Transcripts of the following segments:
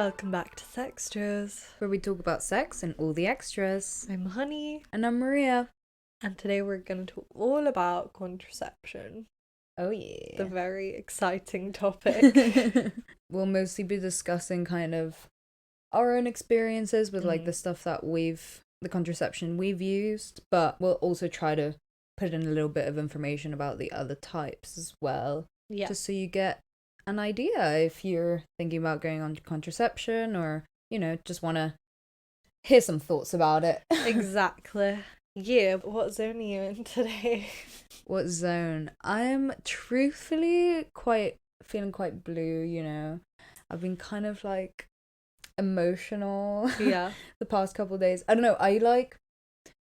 Welcome back to Sextras, where we talk about sex and all the extras. I'm Honey, And I'm Maria. and today we're going to talk all about contraception. Oh yeah. The very exciting topic. We'll mostly be discussing kind of our own experiences with like the stuff that the contraception we've used, but we'll also try to put in a little bit of information about the other types as well. Yeah. Just so you get an idea if you're thinking about going on contraception or, just want to hear some thoughts about it. Exactly. Yeah, what zone are you in today? What zone? I'm truthfully feeling quite blue, I've been kind of like emotional Yeah. the past couple of days. I don't know, I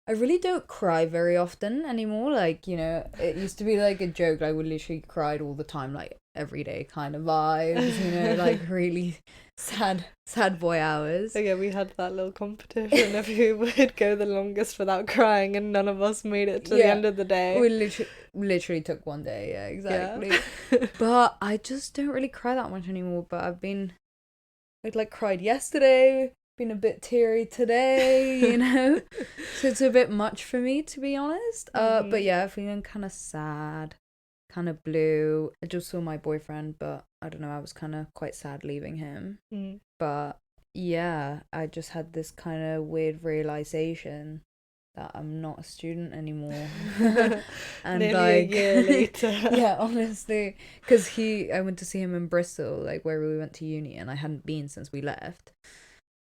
really don't cry very often anymore. Like, it used to be like a joke. I would literally cried all the time, like every day kind of vibes, like really sad boy hours. So yeah, we had that little competition of who would go the longest without crying, and none of us made it to the end of the day. We literally took one day, yeah, exactly. Yeah. But I just don't really cry that much anymore. But I'd like cried yesterday, been a bit teary today, so it's a bit much for me, to be honest. But yeah, feeling kind of sad, kind of blue. I just saw my boyfriend, but I don't know, I was kind of quite sad leaving him. But yeah, I just had this kind of weird realization that I'm not a student anymore. And nearly like a year later. Yeah, honestly, because I went to see him in Bristol, like where we went to uni, and I hadn't been since we left.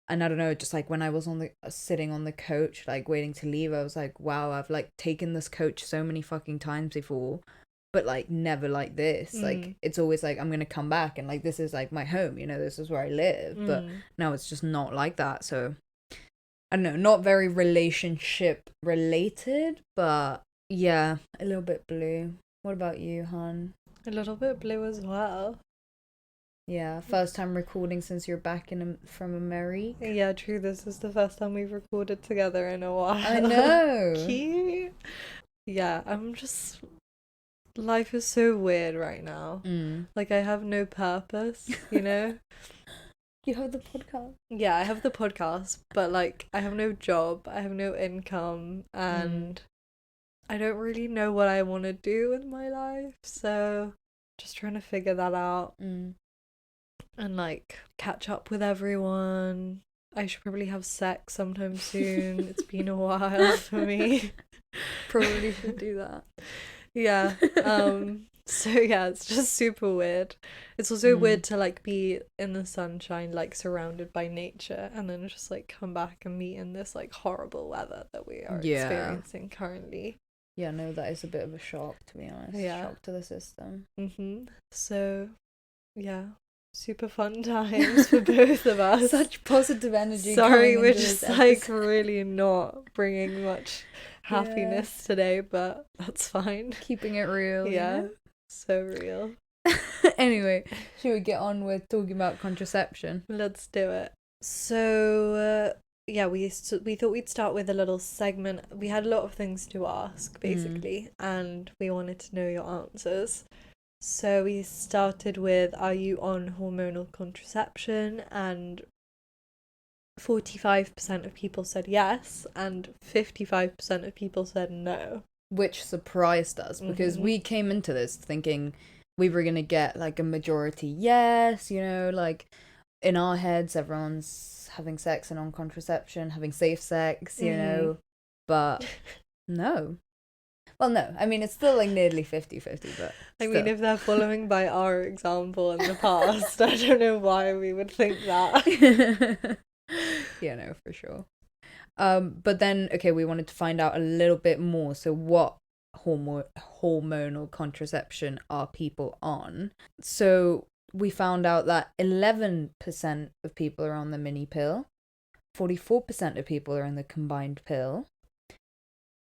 And I don't know, just like when I was sitting on the coach, like waiting to leave, I was like, wow, I've like taken this coach so many fucking times before, but like never like this. Like it's always like I'm gonna come back and like this is like my home, this is where I live. But now it's just not like that. So I don't know, not very relationship related, but yeah, a little bit blue. What about you, hon? A little bit blue as well. Yeah, first time recording since you're back from America. Yeah, true. This is the first time we've recorded together in a while. I know. Cute. Yeah, life is so weird right now. Like, I have no purpose, You have the podcast. Yeah, I have the podcast, but like, I have no job, I have no income, and I don't really know what I want to do with my life, so just trying to figure that out. And like catch up with everyone. I should probably have sex sometime soon. It's been a while for me. Probably should do that. Yeah. So yeah, it's just super weird. It's also weird to like be in the sunshine, like surrounded by nature, and then just like come back and be in this like horrible weather that we are experiencing currently. Yeah, no, that is a bit of a shock, to be honest. Yeah. Shock to the system. So yeah, super fun times for both of us. Such positive energy. Sorry, we're just like really not bringing much happiness today, but that's fine. Keeping it real. Yeah, so real. Anyway, should we get on with talking about contraception? Let's do it. So yeah, we thought we'd start with a little segment. We had a lot of things to ask, basically, and we wanted to know your answers. So we started with, are you on hormonal contraception? And 45% of people said yes, and 55% of people said no. Which surprised us, because we came into this thinking we were going to get like a majority yes, like in our heads everyone's having sex and on contraception, having safe sex, but no. Well, no, I mean, it's still like nearly 50-50, but I mean, if they're following by our example in the past, I don't know why we would think that. Yeah, no, for sure. But then, okay, we wanted to find out a little bit more. So what hormonal contraception are people on? So we found out that 11% of people are on the mini pill, 44% of people are on the combined pill,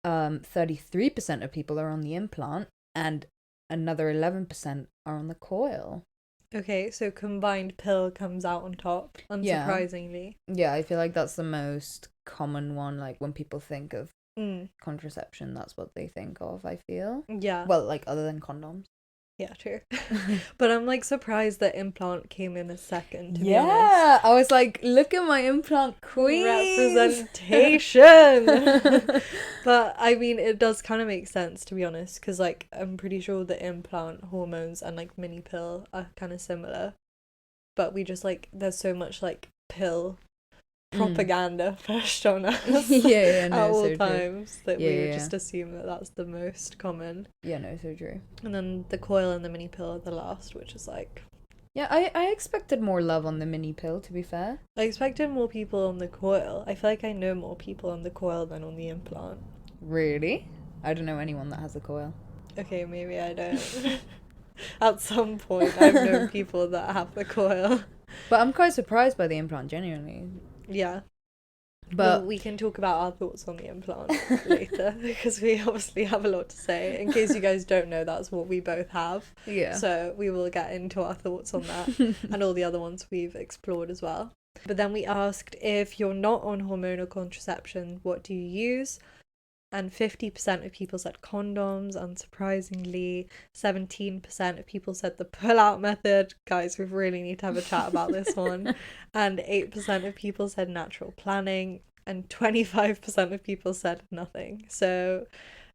33% of people are on the implant, and another 11% are on the coil. Okay, so combined pill comes out on top, unsurprisingly. Yeah, I feel like that's the most common one. Like when people think of contraception, that's what they think of, I feel. Yeah. Well, like other than condoms. Yeah, true. But I'm like surprised that implant came in a second, to be honest. Yeah, I was like, look at my implant queen. Representation. But I mean, it does kind of make sense, to be honest, because like I'm pretty sure the implant hormones and like mini pill are kind of similar, but we just like there's so much like pill propaganda pushed on us yeah, no, at all so times true. that Yeah, we would yeah. just assume that that's the most common. Yeah, no, so true. And then the coil and the mini pill are the last, which is like, yeah, I expected more love on the mini pill, to be fair. I expected more people on the coil. I feel like I know more people on the coil than on the implant. Really? I don't know anyone that has a coil. Okay, maybe I don't. At some point I've known people that have the coil. But I'm quite surprised by the implant, genuinely. Yeah. But we can talk about our thoughts on the implant later, because we obviously have a lot to say. In case you guys don't know, that's what we both have. yeah. So we will get into our thoughts on that and all the other ones we've explored as well. But then we asked, if you're not on hormonal contraception, what do you use? And 50% of people said condoms, unsurprisingly. 17% of people said the pull-out method. Guys, we really need to have a chat about this one. And 8% of people said natural planning. And 25% of people said nothing. So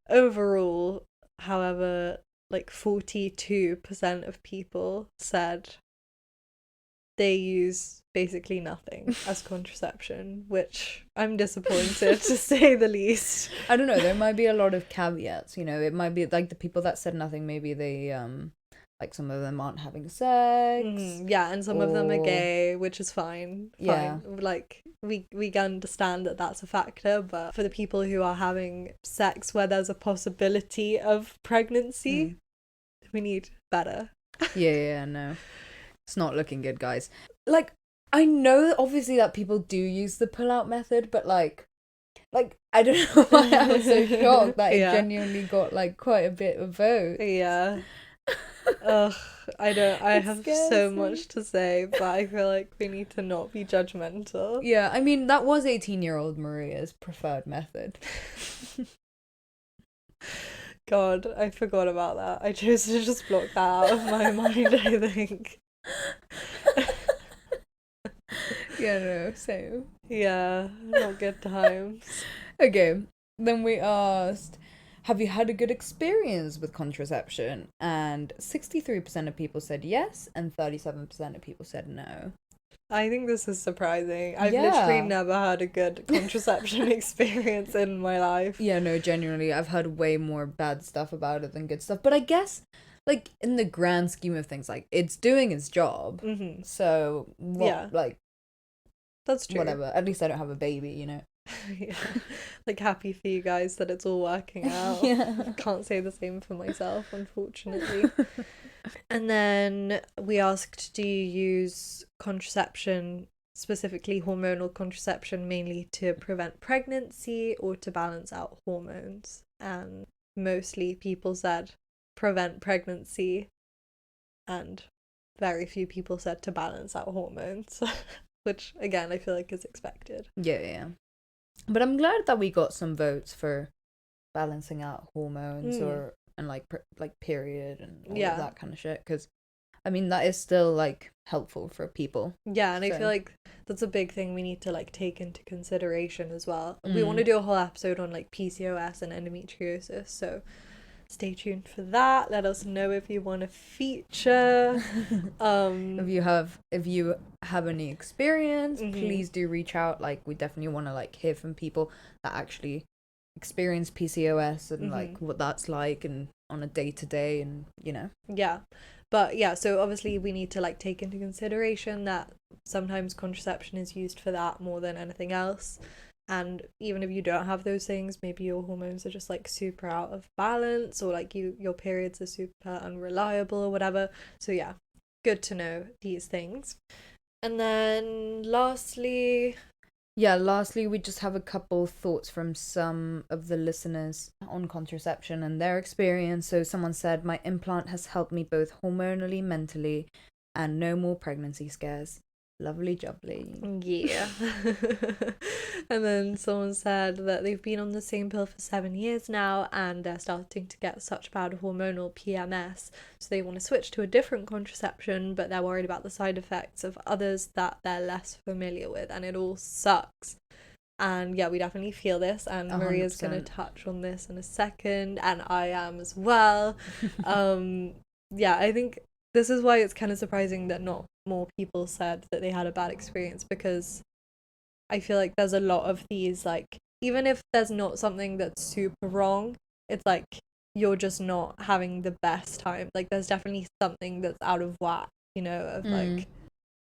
overall, however, like 42% of people said they use basically nothing as contraception, which I'm disappointed to say the least. I don't know, there might be a lot of caveats, you know. It might be like the people that said nothing, maybe they like some of them aren't having sex. Yeah, and some of them are gay, which is fine. Yeah. Like we can understand that that's a factor, but for the people who are having sex where there's a possibility of pregnancy, we need better. Yeah, no. It's not looking good, guys. Like, I know obviously that people do use the pull-out method, but like I don't know why I was so shocked that it genuinely got like quite a bit of vote. Yeah. Ugh, I have so much to say, but I feel like we need to not be judgmental. Yeah, I mean, that was 18-year-old Maria's preferred method. God, I forgot about that. I chose to just block that out of my mind, I think. Yeah, no, same. Yeah, not good times. Okay, then we asked, have you had a good experience with contraception? And 63% of people said yes, and 37% of people said no. I think this is surprising. I've literally never had a good contraception experience in my life. Yeah, no, genuinely, I've heard way more bad stuff about it than good stuff. But I guess, like, in the grand scheme of things, like, it's doing its job. Mm-hmm. So, like, that's true. Whatever. At least I don't have a baby, you know? Yeah. Like, happy for you guys that it's all working out. Yeah. Can't say the same for myself, unfortunately. And then we asked, do you use contraception, specifically hormonal contraception, mainly to prevent pregnancy or to balance out hormones? And mostly people said prevent pregnancy, and very few people said to balance out hormones, which again I feel like is expected. Yeah. But I'm glad that we got some votes for balancing out hormones and like period and all of that kind of shit, because I mean that is still like helpful for people. Yeah, and I feel like that's a big thing we need to like take into consideration as well. We want to do a whole episode on like PCOS and endometriosis, so stay tuned for that. Let us know if you want to feature. If you have any experience, please do reach out. Like, we definitely want to like hear from people that actually experience PCOS and like what that's like and on a day-to-day, and you know. Yeah. But yeah, so obviously we need to like take into consideration that sometimes contraception is used for that more than anything else. And even if you don't have those things, maybe your hormones are just like super out of balance, or like your periods are super unreliable or whatever. So yeah, good to know these things. And then lastly, we just have a couple thoughts from some of the listeners on contraception and their experience. So someone said, my implant has helped me both hormonally, mentally, and no more pregnancy scares. Lovely jubbly. Yeah. And then someone said that they've been on the same pill for 7 years now and they're starting to get such bad hormonal PMS, so they want to switch to a different contraception, but they're worried about the side effects of others that they're less familiar with, and it all sucks. And yeah, we definitely feel this, and Maria's going to 100%. touch on this in a second, and I am as well. Yeah, I think this is why it's kind of surprising that not more people said that they had a bad experience, because I feel like there's a lot of these, like, even if there's not something that's super wrong, it's like you're just not having the best time. Like, there's definitely something that's out of whack, you know, of like,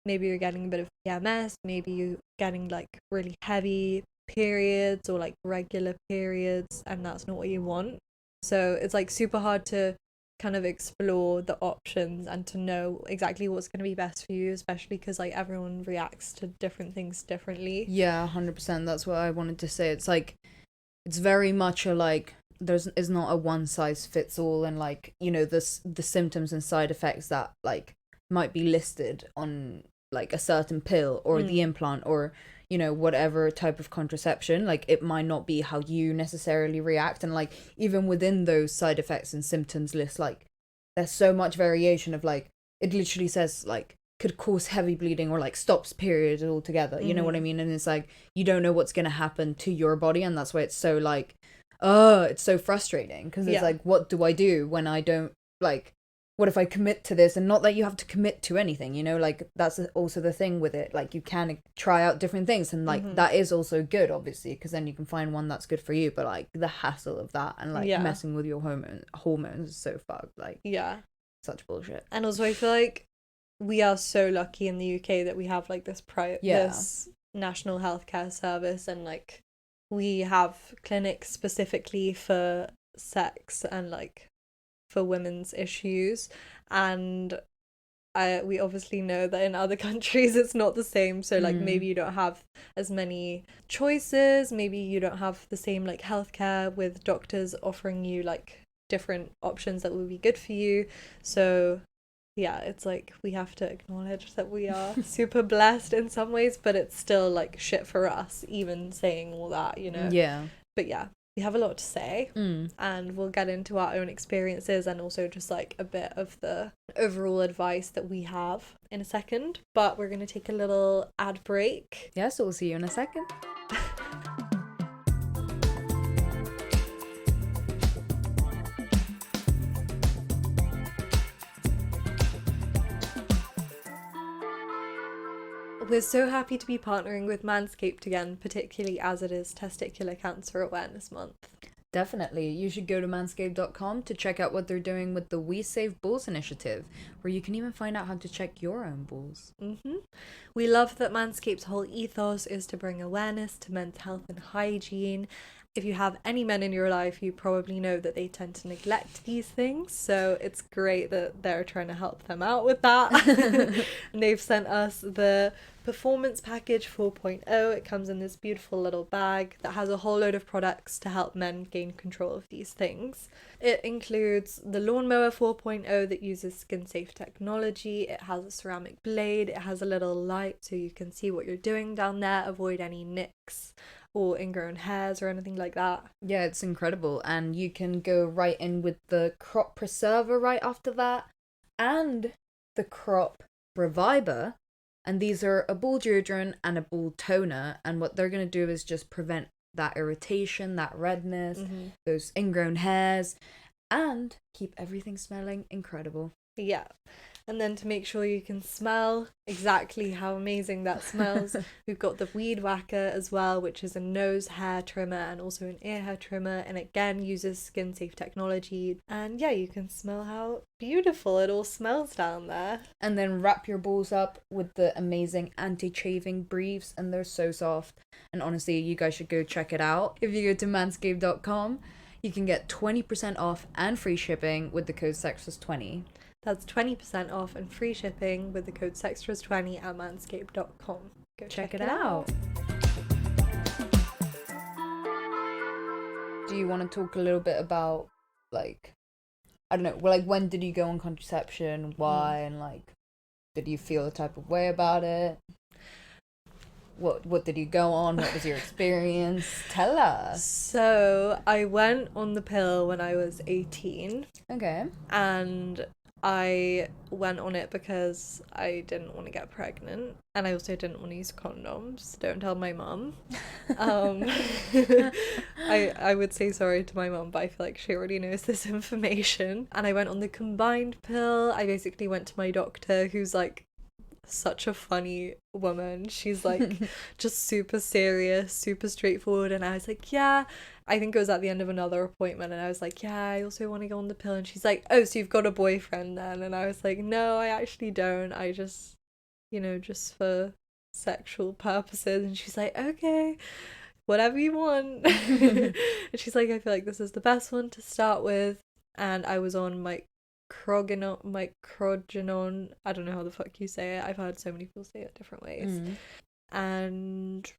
maybe you're getting a bit of PMS, maybe you're getting like really heavy periods or like regular periods, and that's not what you want. So it's like super hard to kind of explore the options and to know exactly what's going to be best for you, especially because like everyone reacts to different things differently. Yeah, 100%. That's what I wanted to say. It's like, it's very much a like, is not a one size fits all, and like, you know, the symptoms and side effects that like might be listed on like a certain pill or the implant or, you know, whatever type of contraception, like it might not be how you necessarily react. And like even within those side effects and symptoms list, like there's so much variation of like, it literally says like could cause heavy bleeding or like stops periods altogether, you know what I mean? And it's like you don't know what's gonna happen to your body, and that's why it's so like it's so frustrating, because it's like, what do I do when I don't, like, what if I commit to this? And not that you have to commit to anything, you know, like that's also the thing with it, like you can try out different things, and like that is also good, obviously, because then you can find one that's good for you. But like the hassle of that and like messing with your hormones is so fucked, like such bullshit. And also I feel like we are so lucky in the UK that we have like this this national healthcare service, and like we have clinics specifically for sex and like for women's issues, and we obviously know that in other countries it's not the same, so like maybe you don't have as many choices, maybe you don't have the same like healthcare with doctors offering you like different options that would be good for you. So yeah, it's like we have to acknowledge that we are super blessed in some ways, but it's still like shit for us even saying all that, you know. But yeah, we have a lot to say, and we'll get into our own experiences and also just like a bit of the overall advice that we have in a second. But we're going to take a little ad break. So we'll see you in a second. We're so happy to be partnering with Manscaped again, particularly as it is Testicular Cancer Awareness Month. Definitely. You should go to manscaped.com to check out what they're doing with the We Save Balls initiative, where you can even find out how to check your own balls. We love that Manscaped's whole ethos is to bring awareness to men's health and hygiene. If you have any men in your life, you probably know that they tend to neglect these things, so it's great that they're trying to help them out with that. And they've sent us the Performance Package 4.0. It comes in this beautiful little bag that has a whole load of products to help men gain control of these things. It includes the Lawnmower 4.0 that uses skin-safe technology. It has a ceramic blade. It has a little light so you can see what you're doing down there, avoid any nicks or ingrown hairs or anything like that. Yeah, it's incredible. And you can go right in with the Crop Preserver right after that, and the Crop Reviver. And these are a ball deodorant and a ball toner, and what they're going to do is just prevent that irritation, that redness, those ingrown hairs, and keep everything smelling incredible. Yeah. And then to make sure you can smell exactly how amazing that smells, we've got the Weed Whacker as well, which is a nose hair trimmer and also an ear hair trimmer, and again uses skin safe technology. And yeah, you can smell how beautiful it all smells down there. And then wrap your balls up with the amazing anti-chafing briefs, and they're so soft. And honestly, you guys should go check it out. If you go to manscaped.com, you can get 20% off and free shipping with the code SEXTRAS20. That's 20% off and free shipping with the code SEXTRAS20 at manscaped.com. Go check it out. Do you want to talk a little bit about, like, I don't know, well, like, when did you go on contraception, why, and like Did you feel a type of way about it? What did you go on? What was your experience? Tell us. So I went on the pill when I was 18. Okay. And I went on it because I didn't want to get pregnant, and I also didn't want to use condoms. Don't tell my mum. I would say sorry to my mum, but I feel like she already knows this information. And I went on the combined pill. I basically went to my doctor, who's like such a funny woman. She's like just super serious, super straightforward, and I was like, yeah. I think it was at the end of another appointment, and I was like, yeah, I also want to go on the pill. And she's like, oh, so you've got a boyfriend then? And I was like, no, I actually don't. I just, just for sexual purposes. And she's like, okay, whatever you want. And she's like, I feel like this is the best one to start with. And I was on microgynon. I don't know how the fuck you say it. I've heard so many people say it different ways. And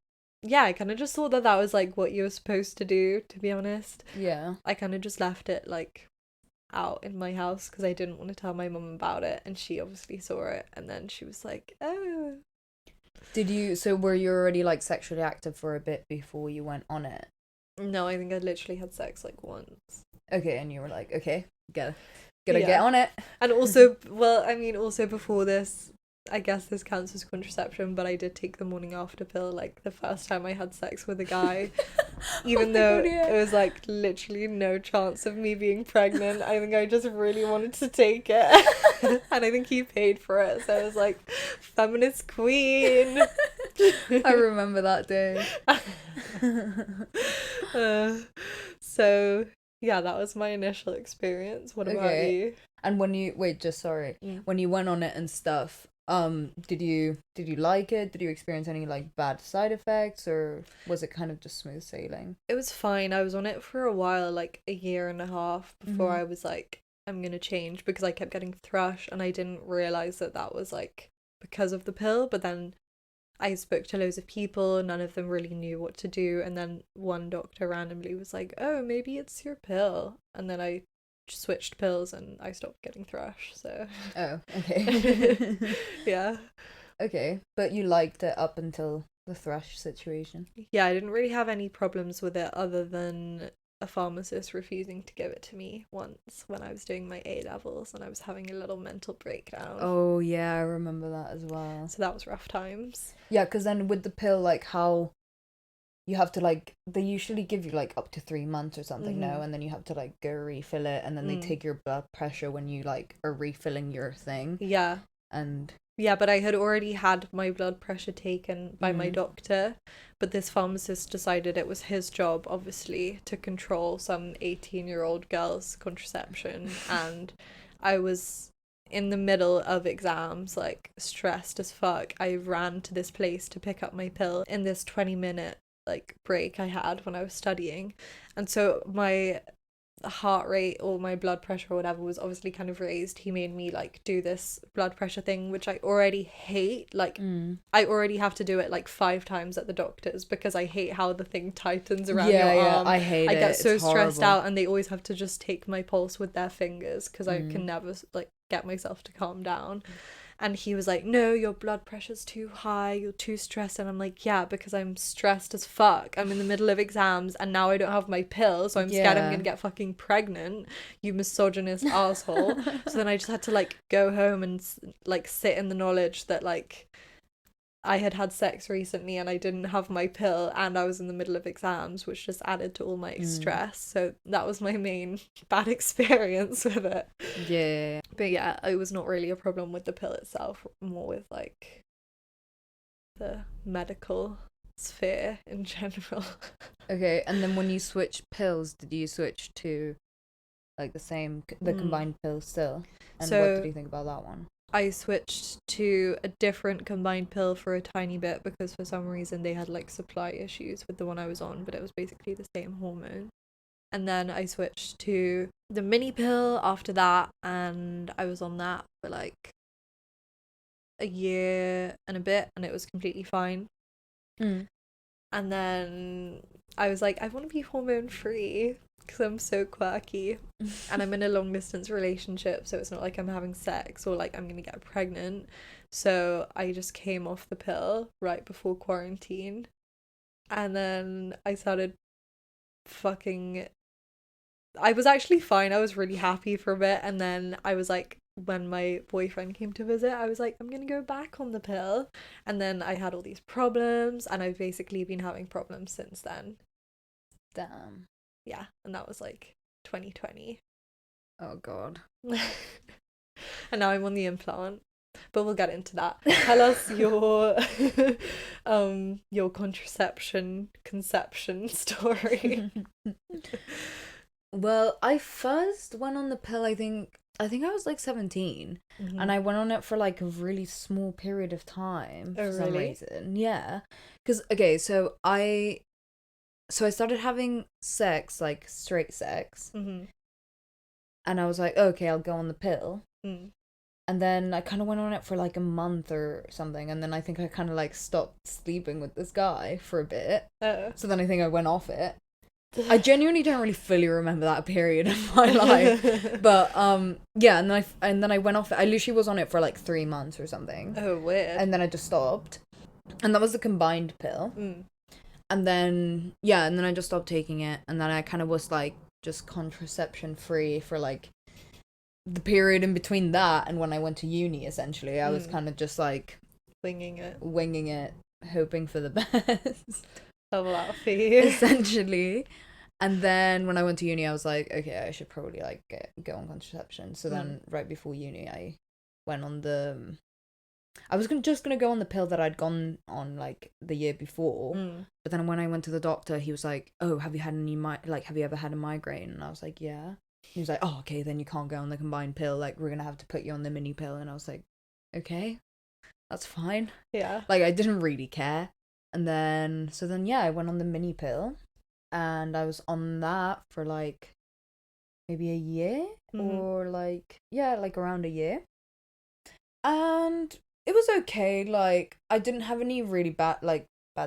yeah, I kind of just thought that was like what you were supposed to do, to be honest. Yeah. I kind of just left it like out in my house because I didn't want to tell my mum about it, and she obviously saw it, and then she was like, oh. So were you already like sexually active for a bit before you went on it? No, I think I literally had sex like once. Okay, and you were like, okay, gotta get on it. And also, well, I mean, also before this, I guess this counts as contraception, but I did take the morning after pill like the first time I had sex with a guy, even though it was like literally no chance of me being pregnant. I think I just really wanted to take it. And I think he paid for it, so I was like, feminist queen. I remember that day. So yeah, that was my initial experience. What about you? And when you when you went on it and stuff, did you like it? Did you experience any like bad side effects, or was it kind of just smooth sailing? It was fine. I was on it for a while, like a year and a half, before I was like, I'm gonna change, because I kept getting thrush, and I didn't realize that was like because of the pill. But then I spoke to loads of people, none of them really knew what to do, and then one doctor randomly was like, oh, maybe it's your pill, and then I switched pills and I stopped getting thrush. So oh, okay. Yeah. Okay, but you liked it up until the thrush situation? Yeah, I didn't really have any problems with it other than a pharmacist refusing to give it to me once when I was doing my A levels, and I was having a little mental breakdown. Oh yeah, I remember that as well. So that was rough times. Yeah, because then with the pill, like how you have to like, they usually give you like up to 3 months or something, no, and then you have to like go refill it, and then they take your blood pressure when you like are refilling your thing. Yeah. And yeah, but I had already had my blood pressure taken by my doctor, but this pharmacist decided it was his job, obviously, to control some 18-year-old girl's contraception. And I was in the middle of exams, like stressed as fuck. I ran to this place to pick up my pill in this 20-minute like break I had when I was studying, and so my heart rate or my blood pressure or whatever was obviously kind of raised. He made me like do this blood pressure thing, which I already hate. Like I already have to do it like 5 times at the doctor's because I hate how the thing tightens around your arm. I hate it. I get so it's stressed horrible. out, and they always have to just take my pulse with their fingers because I can never like get myself to calm down. And he was like, no, your blood pressure's too high, you're too stressed. And I'm like, yeah, because I'm stressed as fuck. I'm in the middle of exams, and now I don't have my pill, so I'm scared I'm gonna get fucking pregnant, you misogynist asshole. So then I just had to like go home and like sit in the knowledge that like I had sex recently and I didn't have my pill, and I was in the middle of exams, which just added to all my stress. So that was my main bad experience with it. Yeah. But yeah, it was not really a problem with the pill itself, more with like the medical sphere in general. Okay, and then when you switched pills, did you switch to like the combined pill still? And So what did you think about that one? I switched to a different combined pill for a tiny bit because for some reason they had like supply issues with the one I was on, but it was basically the same hormone. And then I switched to the mini pill after that, and I was on that for like a year and a bit, and it was completely fine. And then I was like, I want to be hormone free because I'm so quirky. And I'm in a long distance relationship, so it's not like I'm having sex or like I'm going to get pregnant. So I just came off the pill right before quarantine. And then I started fucking. I was actually fine. I was really happy for a bit. And then I was like, when my boyfriend came to visit, I was like, I'm gonna go back on the pill. And then I had all these problems, and I've basically been having problems since then. Damn. Yeah, and that was like 2020. Oh god. And now I'm on the implant. But we'll get into that. Tell us your contraception conception story. Well, I first went on the pill, I think I was like 17, and I went on it for like a really small period of time for some reason. Yeah. Cuz okay, so I started having sex, like straight sex. And I was like, okay, I'll go on the pill. And then I kind of went on it for like a month or something, and then I think I kind of like stopped sleeping with this guy for a bit. So then I think I went off it. I genuinely don't really fully remember that period of my life, but yeah, and then I went off it. I literally was on it for like 3 months or something. Oh, weird. And then I just stopped, and that was the combined pill. And then yeah, and then I just stopped taking it, and then I kind of was like just contraception free for like the period in between that and when I went to uni. Essentially, I was kind of just like winging it, hoping for the best. Level out fee. Essentially. And then when I went to uni, I was like, okay, I should probably like go on contraception. So then right before uni, I went on I was just gonna go on the pill that I'd gone on like the year before. But then when I went to the doctor, he was like, oh, have you had have you ever had a migraine? And I was like, yeah. He was like, oh, okay, then you can't go on the combined pill. Like, we're gonna have to put you on the mini pill. And I was like, okay, that's fine. Yeah. Like, I didn't really care. And then, yeah, I went on the mini pill, and I was on that for like maybe a year or like, yeah, like around a year. And it was okay. Like, I didn't have any really bad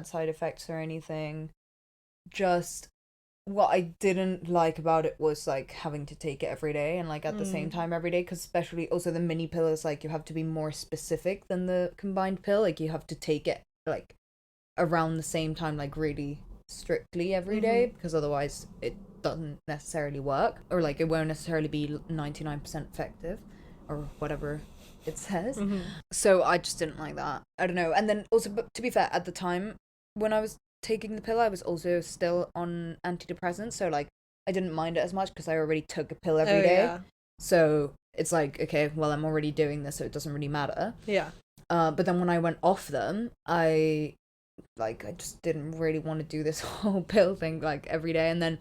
side effects or anything. Just what I didn't like about it was like having to take it every day and like at the same time every day, because especially also the mini pill is like you have to be more specific than the combined pill. Like, you have to take it like around the same time, like really strictly every day, because otherwise it doesn't necessarily work, or like it won't necessarily be 99% effective or whatever it says. So I just didn't like that. I don't know. And then also, but to be fair, at the time when I was taking the pill, I was also still on antidepressants, so like I didn't mind it as much because I already took a pill every day. Yeah. So it's like, okay, well, I'm already doing this, so it doesn't really matter. Yeah. But then when I went off them, I just didn't really want to do this whole pill thing like every day. And then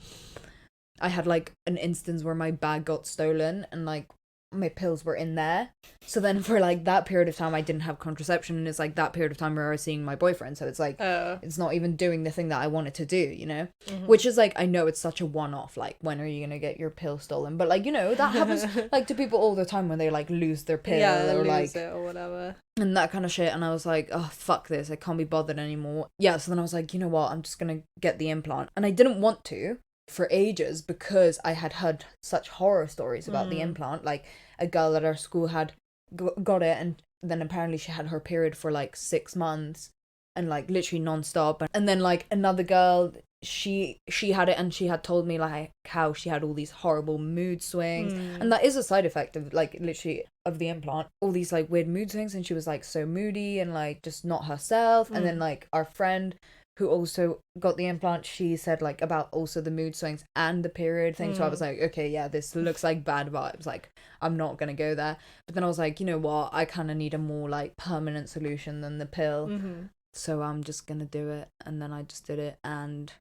I had like an instance where my bag got stolen and like my pills were in there. So then for like that period of time I didn't have contraception, and it's like that period of time where I was seeing my boyfriend, so it's like it's not even doing the thing that I wanted to do, you know. Which is like, I know it's such a one-off, like when are you gonna get your pill stolen, but like, you know, that happens like to people all the time when they like lose their pill, or lose like it or whatever, and that kind of shit. And I was like, oh, fuck this, I can't be bothered anymore. Yeah, so then I was like, you know what, I'm just gonna get the implant. And I didn't want to for ages because I had heard such horror stories about the implant. Like, a girl at our school had got it, and then apparently she had her period for like 6 months and like literally non-stop. And then like another girl, she had it, and she had told me like how she had all these horrible mood swings, and that is a side effect of like literally of the implant, all these like weird mood swings, and she was like so moody and like just not herself. And then like our friend who also got the implant, she said like about also the mood swings and the period thing. So I was like, okay, yeah, this looks like bad vibes, like I'm not gonna go there. But then I was like, you know what, I kind of need a more like permanent solution than the pill. So I'm just gonna do it. And then I just did it, and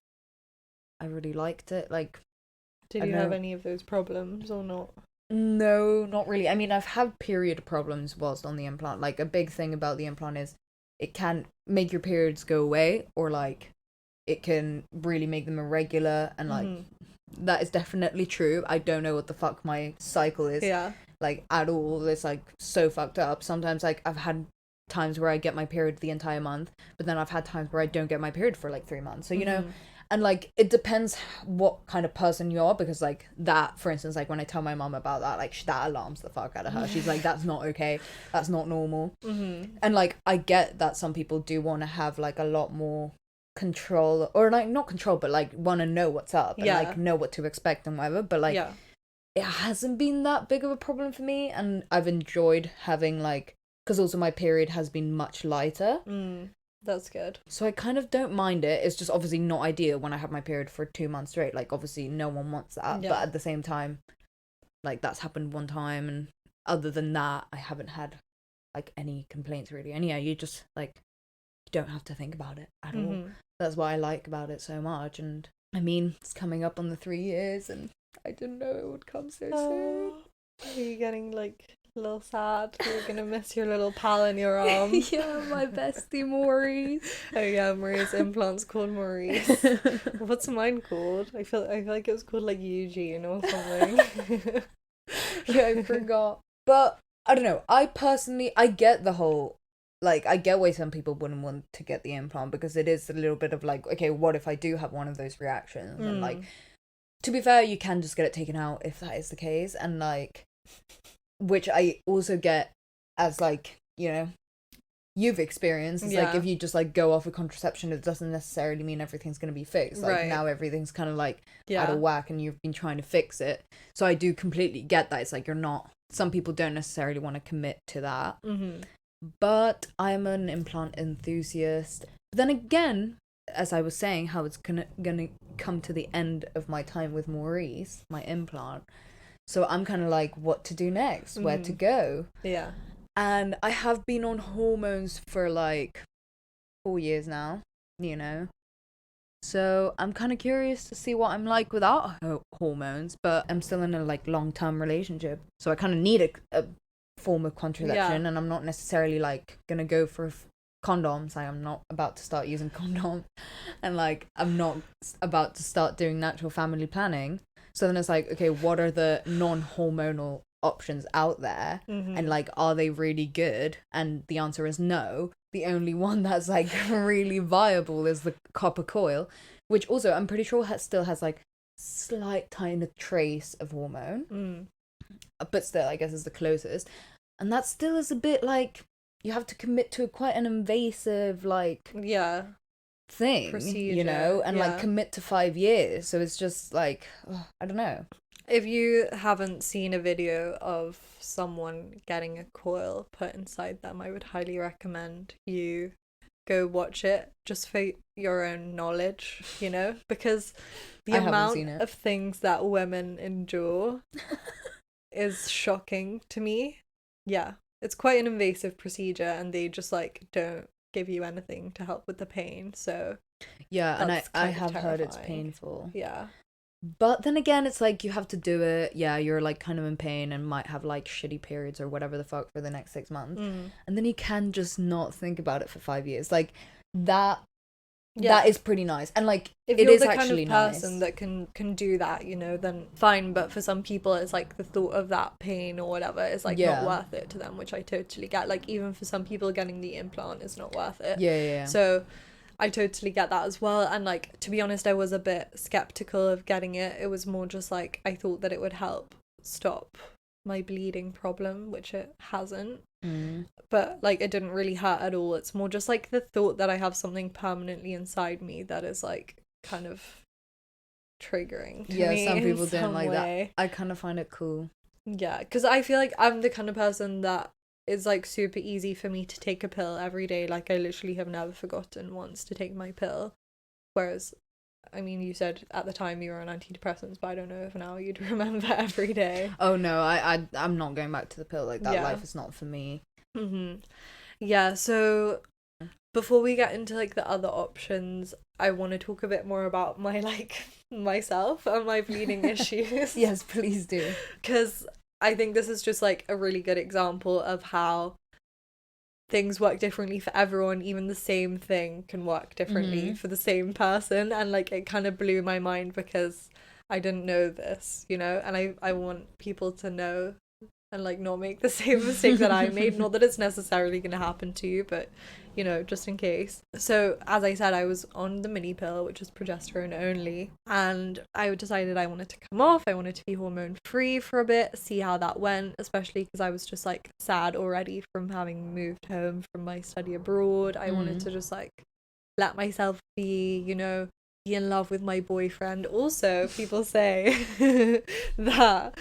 I really liked it. Like, did you have any of those problems or not? No, not really. I mean, I've had period problems whilst on the implant. Like, a big thing about the implant is it can make your periods go away, or like it can really make them irregular, and like that is definitely true. I don't know what the fuck my cycle is like at all. It's like so fucked up. Sometimes like I've had times where I get my period the entire month, but then I've had times where I don't get my period for like 3 months. So, you know, and like it depends what kind of person you are, because like that, for instance, like when I tell my mum about that, like that alarms the fuck out of her. She's like, that's not okay, that's not normal. And like I get that some people do want to have like a lot more control, or like not control, but like want to know what's up and like know what to expect and whatever, but like it hasn't been that big of a problem for me, and I've enjoyed having like, because also my period has been much lighter. That's good. So I kind of don't mind it. It's just obviously not ideal when I have my period for 2 months straight. Like, obviously no one wants that. But at the same time, like, that's happened one time. And other than that, I haven't had, like, any complaints, really. And yeah, you just, like, you don't have to think about it at all. That's what I like about it so much. And, I mean, it's coming up on the 3 years. And I didn't know it would come so soon. Are you getting, like... a little sad? You're gonna miss your little pal in your arm. Yeah, my bestie Maurice. Oh yeah, Maria's implant's called Maurice. What's mine called? I feel like it was called like Eugene or something. Yeah, I forgot. But I don't know. I get the whole, like, I get why some people wouldn't want to get the implant, because it is a little bit of like, okay, what if I do have one of those reactions? And like, to be fair, you can just get it taken out if that is the case, and like, which I also get as like, you know, you've experienced. It's like, if you just like go off with contraception, it doesn't necessarily mean everything's going to be fixed. Like now everything's kind of like out of whack and you've been trying to fix it. So I do completely get that. It's like, you're not, some people don't necessarily want to commit to that. But I'm an implant enthusiast. But then again, as I was saying, how it's gonna come to the end of my time with Maurice, my implant. So I'm kind of like, what to do next? Where to go? Yeah. And I have been on hormones for like 4 years now, you know. So I'm kind of curious to see what I'm like without hormones, but I'm still in a like long-term relationship. So I kind of need a form of contraception, and I'm not necessarily like going to go for condoms. Like, I'm not about to start using condoms, and like I'm not about to start doing natural family planning. So then it's like, okay, what are the non-hormonal options out there? And like, are they really good? And the answer is no. The only one that's like really viable is the copper coil, which also I'm pretty sure still has like slight tiny trace of hormone, but still I guess is the closest. And that still is a bit like, you have to commit to quite an invasive like thing, procedure, you know, and like commit to 5 years. So it's just like, I don't know. If you haven't seen a video of someone getting a coil put inside them, I would highly recommend you go watch it, just for your own knowledge, you know, because the amount of things that women endure is shocking to me. Yeah, it's quite an invasive procedure, and they just like don't give you anything to help with the pain. So yeah, and I have heard it's painful. Yeah. But then again, it's like, you have to do it. Yeah, you're like kind of in pain and might have like shitty periods or whatever the fuck for the next 6 months. And then you can just not think about it for 5 years. Like that is pretty nice. And like, if you're the kind of person that can do that, you know, then fine. But for some people, it's like the thought of that pain or whatever is like not worth it to them, which I totally get. Like, even for some people, getting the implant is not worth it. Yeah. So I totally get that as well. And like, to be honest, I was a bit skeptical of getting it. It was more just like, I thought that it would help stop my bleeding problem, which it hasn't. But like, it didn't really hurt at all. It's more just like the thought that I have something permanently inside me that is like kind of triggering to me. Some people don't like way. That. I kind of find it cool. Yeah, because I feel like I'm the kind of person that it's like super easy for me to take a pill every day. Like, I literally have never forgotten once to take my pill. Whereas, I mean, you said at the time you were on antidepressants, but I don't know if now you'd remember every day. Oh no, I'm not going back to the pill. Like, that life is not for me. Yeah, so before we get into like the other options, I want to talk a bit more about my like myself and my bleeding issues. Yes, please do. Because I think this is just like a really good example of how things work differently for everyone. Even the same thing can work differently for the same person, and like, it kind of blew my mind because I didn't know this, you know, and I want people to know and like not make the same mistake that I made. Not that it's necessarily going to happen to you, but you know, just in case. So as I said, I was on the mini pill, which is progesterone only, and I decided I wanted to come off. I wanted to be hormone free for a bit, see how that went, especially because I was just like sad already from having moved home from my study abroad. I wanted to just like let myself be, you know, be in love with my boyfriend. Also, people say that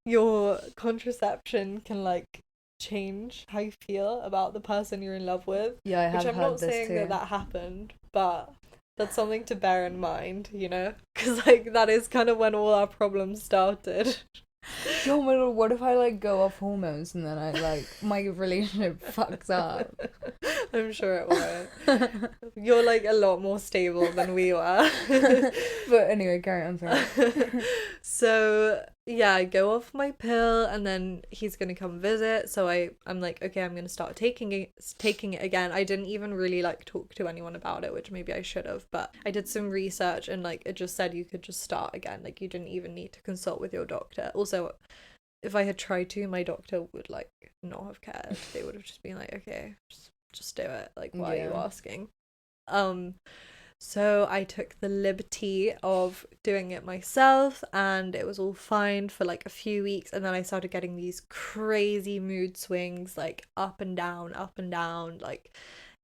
your contraception can like change how you feel about the person you're in love with. Yeah, I have which I'm heard not this saying too. that happened, but that's something to bear in mind, you know, because like that is kind of when all our problems started. Yo, my lord, what if I like go off hormones and then I like my relationship fucks up? I'm sure it won't. You're like a lot more stable than we were. But anyway, carry on, sorry. So yeah, I go off my pill and then he's gonna come visit. So I'm like, okay, I'm gonna start taking it again. I didn't even really like talk to anyone about it, which maybe I should have, but I did some research and like it just said you could just start again. Like you didn't even need to consult with your doctor. Also, if I had tried to, my doctor would like not have cared. They would have just been like, okay, just do it. Like, why are you asking? So I took the liberty of doing it myself and it was all fine for like a few weeks, and then I started getting these crazy mood swings, like up and down, like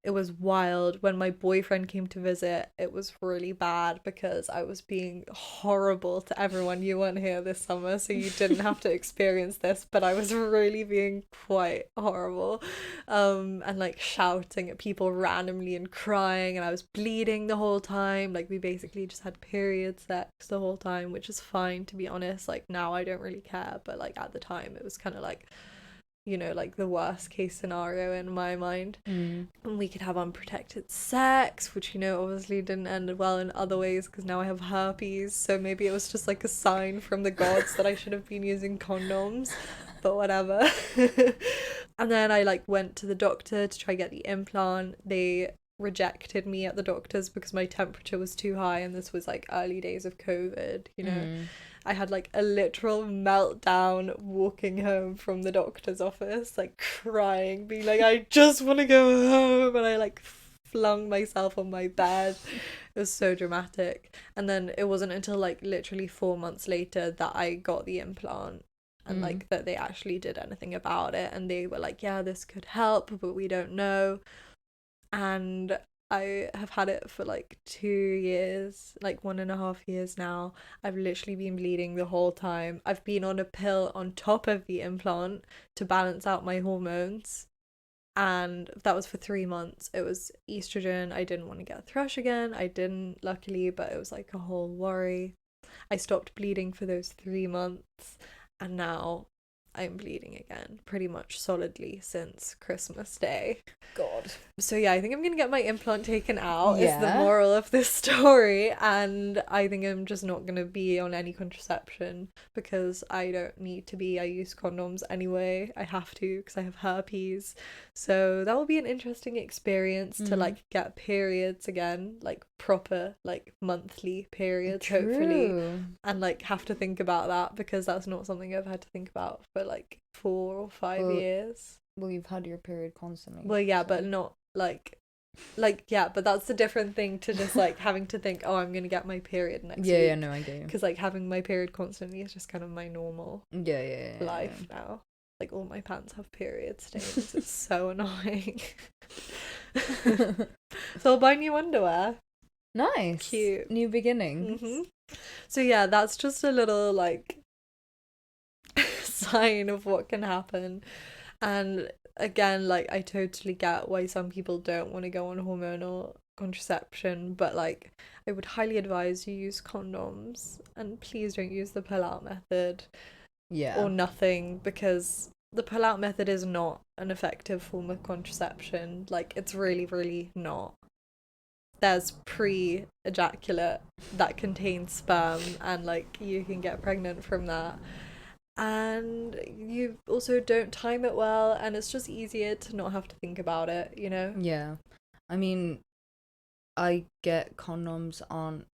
it was wild. When my boyfriend came to visit, it was really bad because I was being horrible to everyone. You weren't here this summer, so you didn't have to experience this, but I was really being quite horrible. And like shouting at people randomly and crying, and I was bleeding the whole time. Like we basically just had period sex the whole time, which is fine to be honest. Like now I don't really care, but like at the time it was kind of like, you know, like the worst case scenario in my mind. And we could have unprotected sex, which, you know, obviously didn't end well in other ways because now I have herpes, so maybe it was just like a sign from the gods that I should have been using condoms, but whatever. And then I like went to the doctor to try get the implant. They rejected me at the doctor's because my temperature was too high, and this was like early days of COVID, you know. I had like a literal meltdown walking home from the doctor's office, like crying, being like, I just want to go home, and I like flung myself on my bed. It was so dramatic. And then it wasn't until like literally 4 months later that I got the implant, and like that they actually did anything about it, and they were like, yeah, this could help, but we don't know. And I have had it for like 2 years, like 1.5 years now. I've literally been bleeding the whole time. I've been on a pill on top of the implant to balance out my hormones, and that was for 3 months. It was estrogen. I didn't want to get a thrush again. I didn't, luckily, but it was like a whole worry. I stopped bleeding for those 3 months, and now I'm bleeding again pretty much solidly since Christmas Day. God. So yeah, I think I'm gonna get my implant taken out, is the moral of this story, and I think I'm just not gonna be on any contraception because I don't need to be. I use condoms anyway. I have to because I have herpes. So that will be an interesting experience to like get periods again, like proper like monthly periods. True. Hopefully, and like have to think about that because that's not something I've had to think about for like 4 or 5 years. Well, you've had your period constantly. Well, yeah, so. But not like yeah, but that's a different thing to just like having to think, oh, I'm gonna get my period next week. Yeah, no, I get you. Because like having my period constantly is just kind of my normal life now. Like all my pants have period stains. It's so annoying. So I'll buy new underwear. Nice. Cute. New beginnings. So yeah, that's just a little like sign of what can happen. And again, like I totally get why some people don't want to go on hormonal contraception, but like I would highly advise you use condoms, and please don't use the pull out method. Or nothing, because the pull out method is not an effective form of contraception. Like it's really, really not. There's pre-ejaculate that contains sperm, and like you can get pregnant from that. And you also don't time it well, and it's just easier to not have to think about it, you know? Yeah. I mean, I get condoms on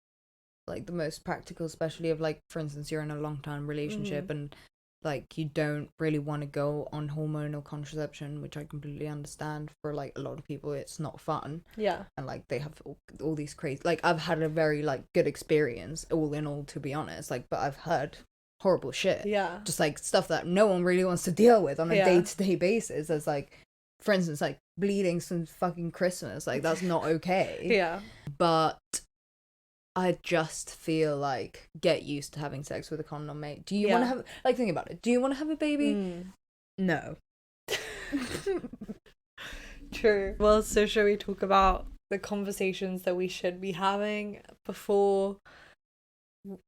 like the most practical, especially if like, for instance, you're in a long-term relationship and like you don't really want to go on hormonal contraception, which I completely understand. For like a lot of people it's not fun, and like they have all these crazy, like I've had a very like good experience all in all, to be honest, like, but I've heard horrible shit, just like stuff that no one really wants to deal with on a day-to-day basis, as like, for instance, like bleeding since fucking Christmas, like that's not okay. But I just feel like, get used to having sex with a condom, mate. Do you want to have, like, think about it. Do you want to have a baby? No. True. Well, so shall we talk about the conversations that we should be having before,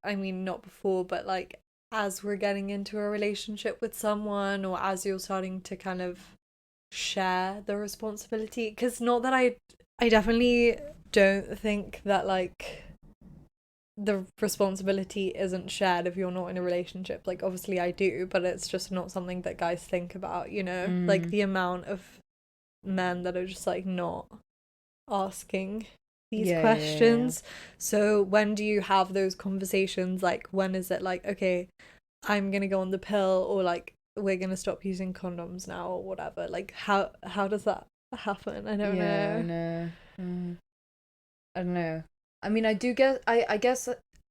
I mean, not before, but like as we're getting into a relationship with someone, or as you're starting to kind of share the responsibility? Because not that I definitely don't think that like the responsibility isn't shared if you're not in a relationship. Like, obviously I do, but it's just not something that guys think about, you know? Like, the amount of men that are just like not asking these questions. So when do you have those conversations? Like, when is it like, okay, I'm gonna go on the pill, or like we're gonna stop using condoms now, or whatever? Like, how does that happen? I don't know. I don't know. I mean, I do guess, I guess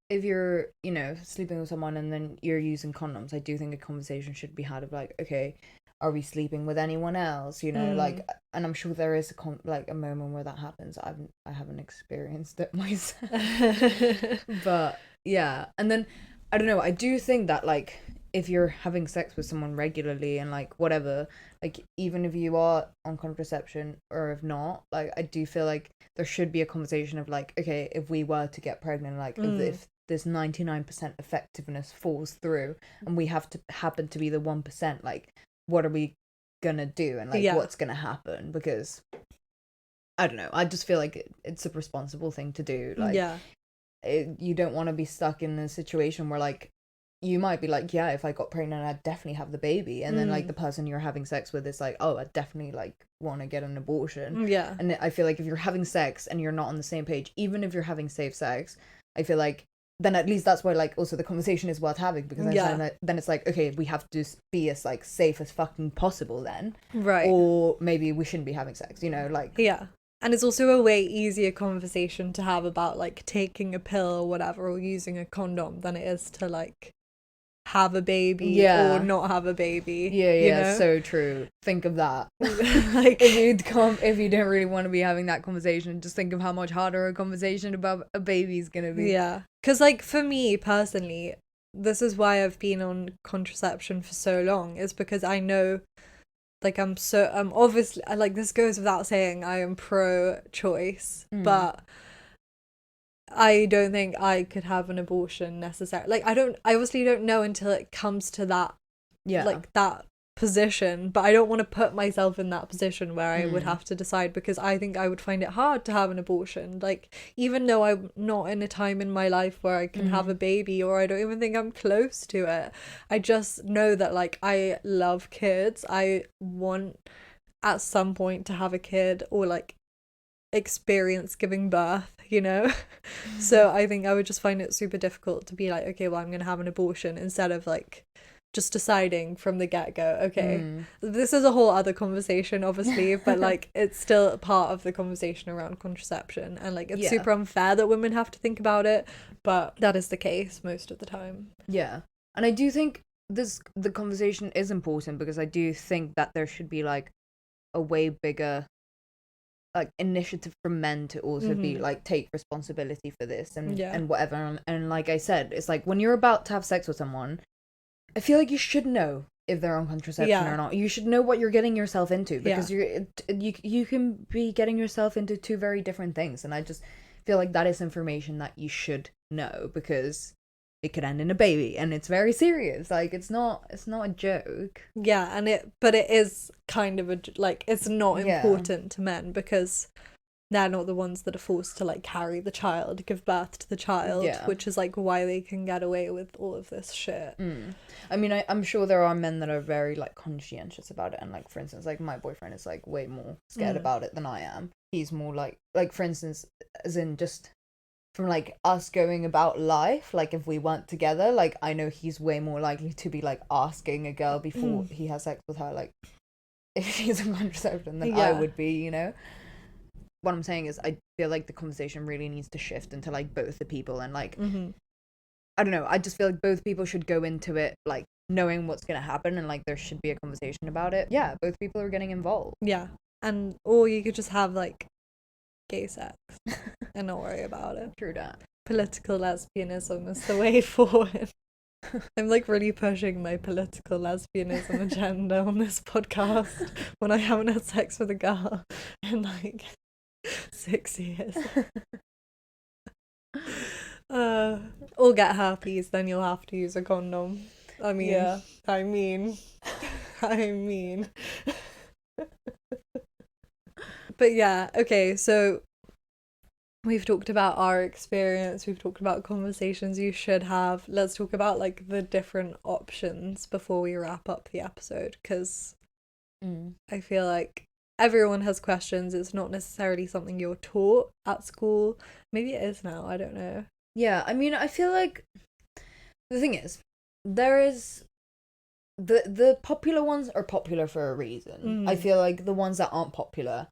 if you're, you know, sleeping with someone and then you're using condoms, I do think a conversation should be had of like, okay, are we sleeping with anyone else? You know, like, and I'm sure there is a moment where that happens. I haven't experienced it myself, but yeah. And then I don't know. I do think that like, if you're having sex with someone regularly and like whatever, like even if you are on contraception or if not, like I do feel like there should be a conversation of like, okay, if we were to get pregnant, like if this 99% effectiveness falls through and we have to happen to be the 1%, like what are we gonna do, and like what's gonna happen? Because I don't know, I just feel like it's a responsible thing to do. Like you don't want to be stuck in a situation where like you might be like, yeah, if I got pregnant I'd definitely have the baby, and then like the person you're having sex with is like, oh, I definitely like want to get an abortion. And I feel like if you're having sex and you're not on the same page, even if you're having safe sex, I feel like then at least that's why like also the conversation is worth having, because then it's like, okay, we have to be as like safe as fucking possible then, right? Or maybe we shouldn't be having sex, you know, like And it's also a way easier conversation to have about like taking a pill or whatever, or using a condom, than it is to like have a baby or not have a baby. You know? So true. Think of that. Like if you don't really want to be having that conversation, just think of how much harder a conversation about a baby is gonna be. Because like for me personally, this is why I've been on contraception for so long, is because I know, like, I'm obviously, like, this goes without saying, I am pro-choice, but I don't think I could have an abortion necessarily. Like, I obviously don't know until it comes to that, like, that position, but I don't want to put myself in that position where I would have to decide, because I think I would find it hard to have an abortion. Like, even though I'm not in a time in my life where I can have a baby, or I don't even think I'm close to it, I just know that, like, I love kids. I want at some point to have a kid, or like experience giving birth, you know. So I think I would just find it super difficult to be like, okay, well, I'm gonna have an abortion, instead of like just deciding from the get-go, okay, this is a whole other conversation obviously, but like it's still part of the conversation around contraception, and like it's super unfair that women have to think about it, but that is the case most of the time. And I do think the conversation is important, because I do think that there should be like a way bigger like initiative from men to also be like, take responsibility for this and whatever, and like I said, it's like when you're about to have sex with someone, I feel like you should know if they're on contraception or not. You should know what you're getting yourself into, because you can be getting yourself into two very different things, and I just feel like that is information that you should know, because it could end in a baby, and it's very serious. Like, it's not a joke. And it is kind of like, it's not important to men, because they're not the ones that are forced to like carry the child, give birth to the child, which is like why they can get away with all of this shit. I mean, I'm sure there are men that are very like conscientious about it, and like, for instance, like my boyfriend is like way more scared about it than I am. He's more like for instance, as in just from like us going about life, like if we weren't together, like I know he's way more likely to be like asking a girl before he has sex with her, like if she's on contraception, than I would be, you know. What I'm saying is I feel like the conversation really needs to shift into like both the people, and like I don't know, I just feel like both people should go into it like knowing what's gonna happen, and like there should be a conversation about it. Yeah, both people are getting involved. Yeah. And or you could just have like gay sex and not worry about it. True that. Political lesbianism is the way forward. I'm like really pushing my political lesbianism agenda on this podcast when I haven't had sex with a girl in like 6 years. Or get herpes, then you'll have to use a condom. I mean. But yeah, okay, so we've talked about our experience, we've talked about conversations you should have. Let's talk about like the different options before we wrap up the episode, because I feel like everyone has questions. It's not necessarily something you're taught at school. Maybe it is now, I don't know. Yeah, I mean, I feel like the thing is, there is the popular ones are popular for a reason. I feel like the ones that aren't popular,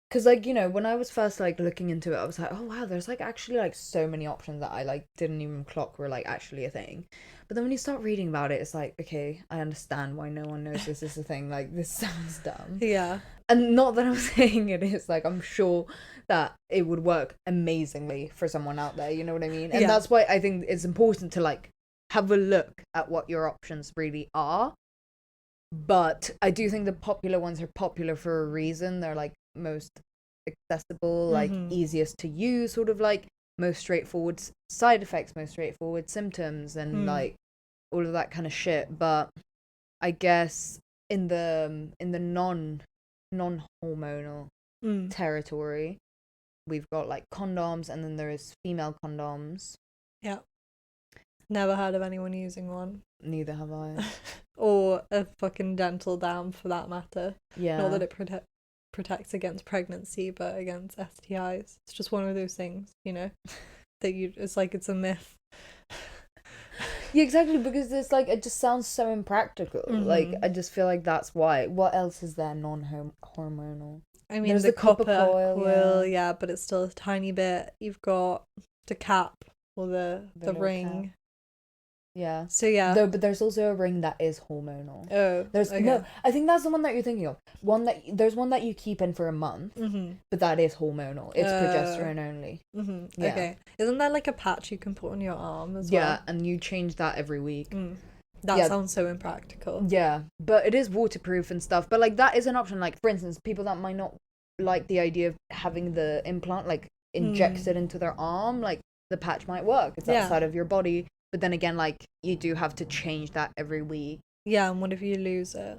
because like, you know, when I was first like looking into it, I was like, oh wow, there's like actually like so many options that I like didn't even clock were like actually a thing. But then when you start reading about it, it's like, okay, I understand why no one knows this is a thing. Like, this sounds dumb. Yeah. And not that I'm saying it is, like, I'm sure that it would work amazingly for someone out there, you know what I mean? And that's why I think it's important to like have a look at what your options really are. But I do think the popular ones are popular for a reason. They're like most accessible, like easiest to use, sort of like most straightforward side effects, most straightforward symptoms, and like all of that kind of shit. But I guess in the non-hormonal territory, we've got like condoms, and then there is female condoms. Yeah. Never heard of anyone using one. Neither have I. Or a fucking dental dam, for that matter. Yeah. Not that it protects against pregnancy, but against STIs. It's just one of those things, you know, that it's like it's a myth. Yeah, exactly, because it's like, it just sounds so impractical. Like, I just feel like that's why. What else is there non-hormonal? I mean, there's the copper coil, yeah, but it's still a tiny bit. You've got the cap or the ring. Cap. Yeah. So yeah. But there's also a ring that is hormonal. Oh. There's no. I think that's the one that you're thinking of. There's one that you keep in for a month, but that is hormonal. It's progesterone only. Yeah. Okay. Isn't that like a patch you can put on your arm as well? Yeah, and you change that every week. That sounds so impractical. Yeah, but it is waterproof and stuff. But like, that is an option. Like, for instance, people that might not like the idea of having the implant like injected into their arm, like the patch might work. It's outside of your body. But then again, like, you do have to change that every week. Yeah, and what if you lose it?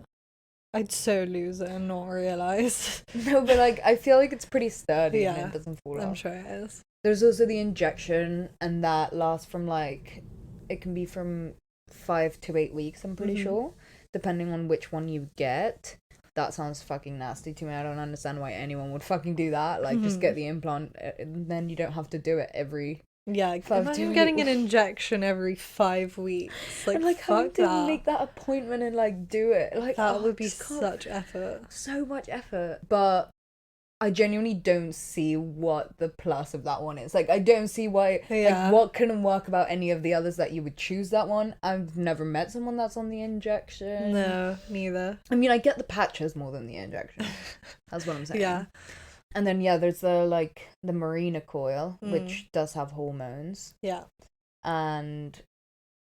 I'd so lose it and not realise. No, but like, I feel like it's pretty sturdy and it doesn't fall off. I'm sure it is. There's also the injection, and that lasts from like, it can be from 5 to 8 weeks, I'm pretty sure, depending on which one you get. That sounds fucking nasty to me. I don't understand why anyone would fucking do that. Like, just get the implant, and then you don't have to do it every... Yeah, imagine getting an injection every 5 weeks. Like, and like, having to make that appointment and like do it. Like, that would be such effort. So much effort. But I genuinely don't see what the plus of that one is. Like, I don't see why. Like, what couldn't work about any of the others that you would choose that one. I've never met someone that's on the injection. No, neither. I mean, I get the patches more than the injection. That's what I'm saying. Yeah. And then, yeah, there's the Marina coil, which does have hormones. Yeah. And,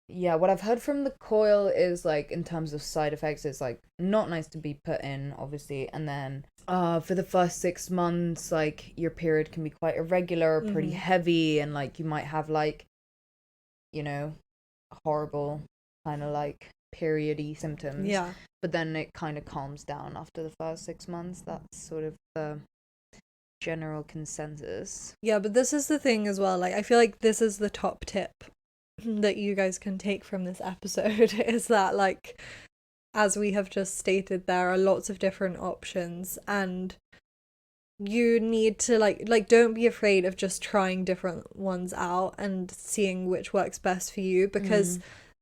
yeah, what I've heard from the coil is, like, in terms of side effects, it's, like, not nice to be put in, obviously. And then, for the first 6 months, like, your period can be quite irregular, pretty heavy, and, like, you might have, like, you know, horrible kind of, like, period-y symptoms. Yeah. But then it kind of calms down after the first 6 months. That's sort of the general consensus. Yeah, but this is the thing as well. Like, I feel like this is the top tip that you guys can take from this episode is that, like, as we have just stated, there are lots of different options, and you need to like don't be afraid of just trying different ones out and seeing which works best for you, because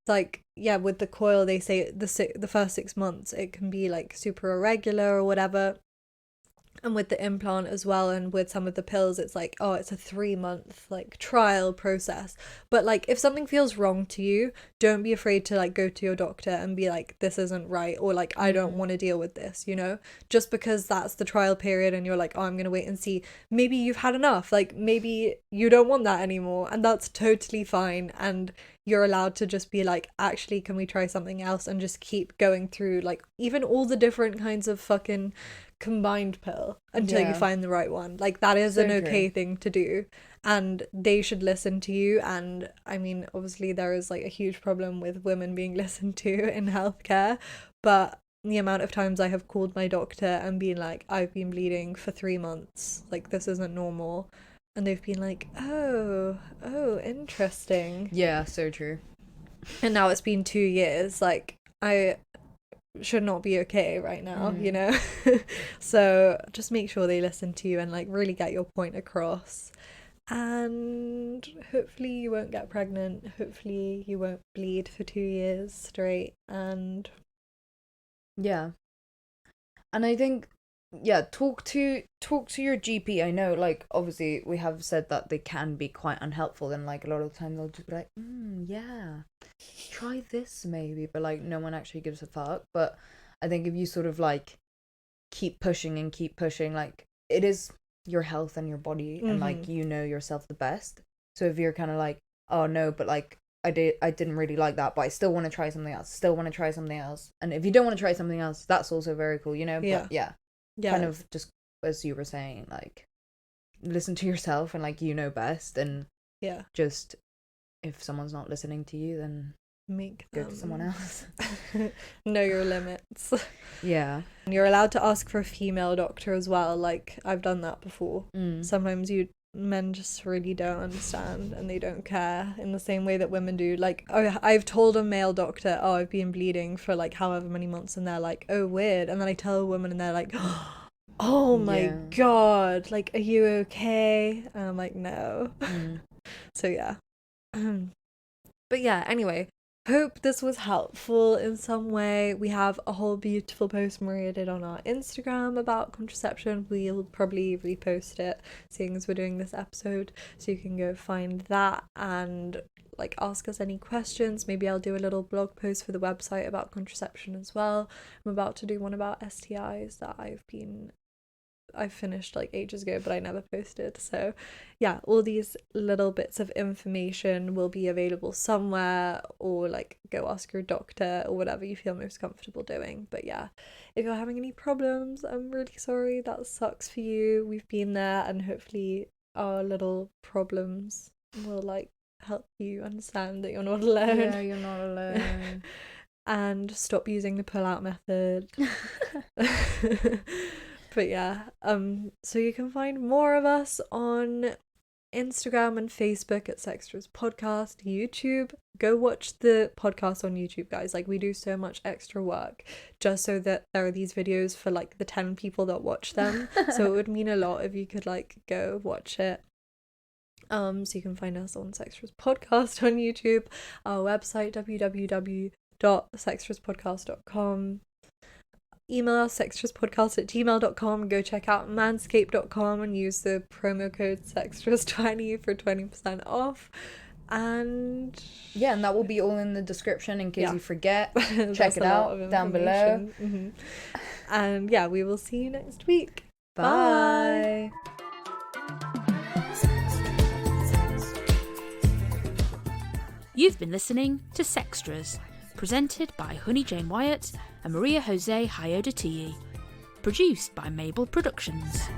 like, yeah, with the coil they say the first 6 months it can be like super irregular or whatever, and with the implant as well, and with some of the pills it's like, oh, it's a 3-month like trial process. But like, if something feels wrong to you, don't be afraid to like go to your doctor and be like, this isn't right, or like, I don't want to deal with this, you know. Just because that's the trial period and you're like, oh, I'm gonna wait and see, maybe you've had enough, like maybe you don't want that anymore, and that's totally fine. And you're allowed to just be like, actually, can we try something else, and just keep going through like even all the different kinds of fucking combined pill until you find the right one. Like, that is an okay thing to do, and they should listen to you. And I mean, obviously there is like a huge problem with women being listened to in healthcare, but the amount of times I have called my doctor and been like, I've been bleeding for 3 months, like this isn't normal, and they've been like, oh, interesting. Yeah, so true. And now it's been 2 years. Like, I should not be okay right now, you know. So just make sure they listen to you and like really get your point across, and hopefully you won't get pregnant, hopefully you won't bleed for 2 years straight. And yeah, and I think, yeah, talk to your GP. I know, like, obviously we have said that they can be quite unhelpful, and like a lot of the time they'll just be like, yeah, try this maybe, but like no one actually gives a fuck. But I think if you sort of like keep pushing, like, it is your health and your body, and like, you know yourself the best. So if you're kind of like, oh no, but like I didn't really like that, but I still want to try something else, and if you don't want to try something else, that's also very cool, you know. But yeah, kind of just as you were saying, like, listen to yourself, and like, you know best, and just if someone's not listening to you, then go to someone else. Know your limits. Yeah. And you're allowed to ask for a female doctor as well. Like, I've done that before. Sometimes men just really don't understand, and they don't care in the same way that women do. Like, oh, I've told a male doctor, oh, I've been bleeding for like however many months, and they're like, oh, weird. And then I tell a woman and they're like, oh my god, like, are you okay? And I'm like, no. So yeah. But yeah, anyway, hope this was helpful in some way. We have a whole beautiful post Maria did on our Instagram about contraception. We'll probably repost it, seeing as we're doing this episode, so you can go find that and like ask us any questions. Maybe I'll do a little blog post for the website about contraception as well. I'm about to do one about STIs that I finished like ages ago, but I never posted. So yeah, all these little bits of information will be available somewhere, or like go ask your doctor or whatever you feel most comfortable doing. But yeah, if you're having any problems, I'm really sorry, that sucks for you. We've been there, and hopefully our little problems will like help you understand that you're not alone. Yeah, you're not alone. And stop using the pull-out method. But yeah, so you can find more of us on Instagram and Facebook at Sextras Podcast. YouTube, go watch the podcast on YouTube, guys. Like, we do so much extra work just so that there are these videos for like the 10 people that watch them. So it would mean a lot if you could like go watch it. So you can find us on Sextras Podcast on YouTube, our website www.sextraspodcast.com. Email us sextraspodcast@gmail.com. Go check out manscaped.com and use the promo code sextras20 for 20% off. And yeah, and that will be all in the description in case you forget. Check it out down below. And yeah, we will see you next week. Bye. You've been listening to Sextras, presented by Honey Jane Wyatt and Maria Jose Hayodatiyi, produced by Mable Productions.